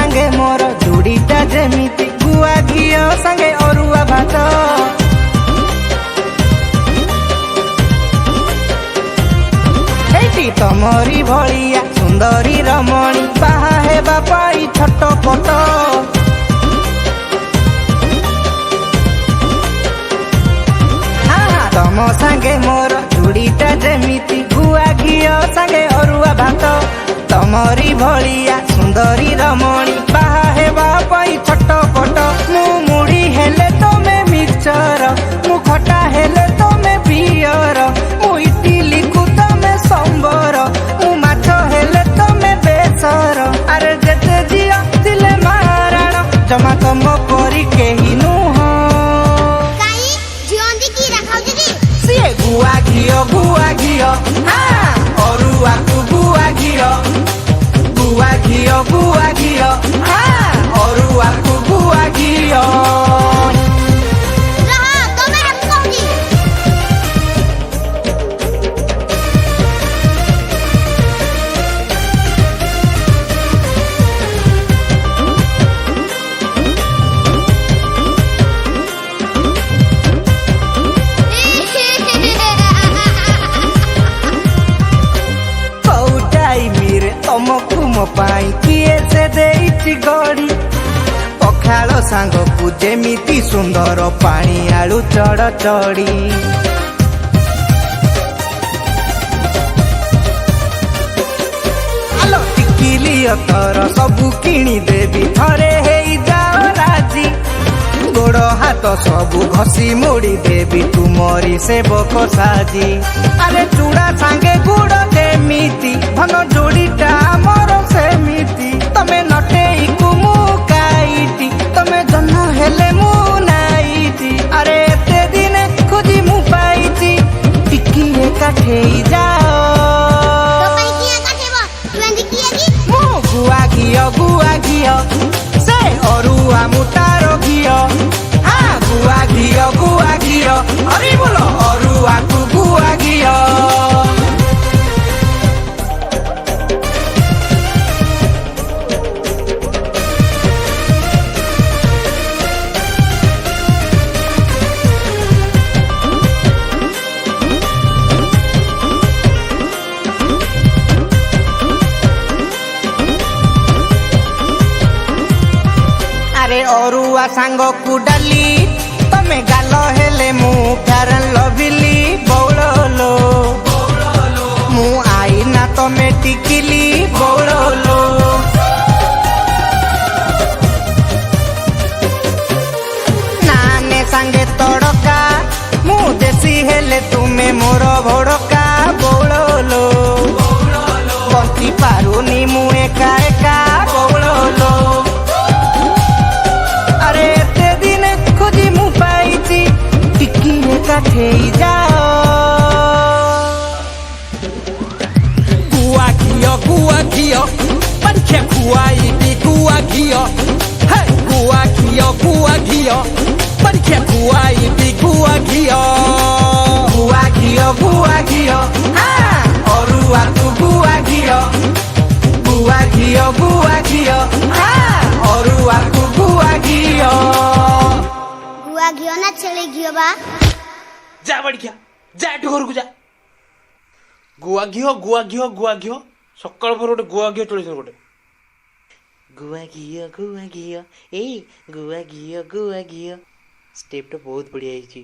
सांगे मोर जोड़ीटा जेमिति गुआ घियो सांगे अरुआ भात एटी तमरी भलिया सुंदरी रमणी बाहा हेबा पाई छटपट तम सांगे मोर जोड़ीटा जेमिति गुआ घियो सांगे अरुआ भात तमरी भलिया सुंदरी रमणी बाहा हेबा पाई छटपट मु मुड़ी हेले तमे मिक्सचर मु खटा हेले तमे पियर मु इडली को तमे संबर मु माछ हेले तमे बेसर अरे जेते जिया दिले माराण जमा तम परी केही नुह काई जियोंदी की रखाउ दीदी सिए गुआ घियो हाँ अरुआ को गुआ घियो हाँ अरुआ को गुआ घियो रहा तमे हम कहूनी तमकु मो पाई किए से देइछि गड़ी पखाल सांग को जेमिति सुंदर पानी आलू चढ़ चढ़ी आलो टिकिली अतर सबु किणी देवी थरे हेई जाओ राजी गोड़ हाथ सबु घसी मोड़ी देवी तुमरी सेवक साजी अरे चूड़ा सांगे गुड़ जेमिति भन जोड़ीटा मोर सेमिति तमे नटेई को मु काईटी तमे जन्म हेले मु नाईटी अरे एते दिने खोजी मु पाईची टिकिए काठेई जाओ तो पाई किया काठेबो तुंदी किया की मु गुआ घियो से अरुआ मुटारो घियो हाँ गुआ घियो अरे बोलो अरुआ को गुआ घियो अरे अरुआ सांग को डाली तमे गाल हेले मु प्यारन लभिली बौड़लो मु आईना तमे टिकिली बौड़लो नाने सांगे तड़का मु देसी हेले तुमे मोर भड़का बौड़लो बंची पारुनी मु एका एका बौड़लो अरे एते दिन खोजी मु पाईची टिकिए काठेई जाओ गुआ घियो पंखे खुआई भी गुआ घियो है गुआ घियो पंखे खुआई भी गुआ घियो हाँ अरुआ को गुआ घियो हाँ अरुआ को गुआ घियो ना छेले घियो बा जा बढ़िया जा घर को जा गुआ घियो सकाल भर गोटे गुआ घियो चले गोटे गुआ घियो ए गुआ घियो स्टेप तो बहुत बढ़िया है।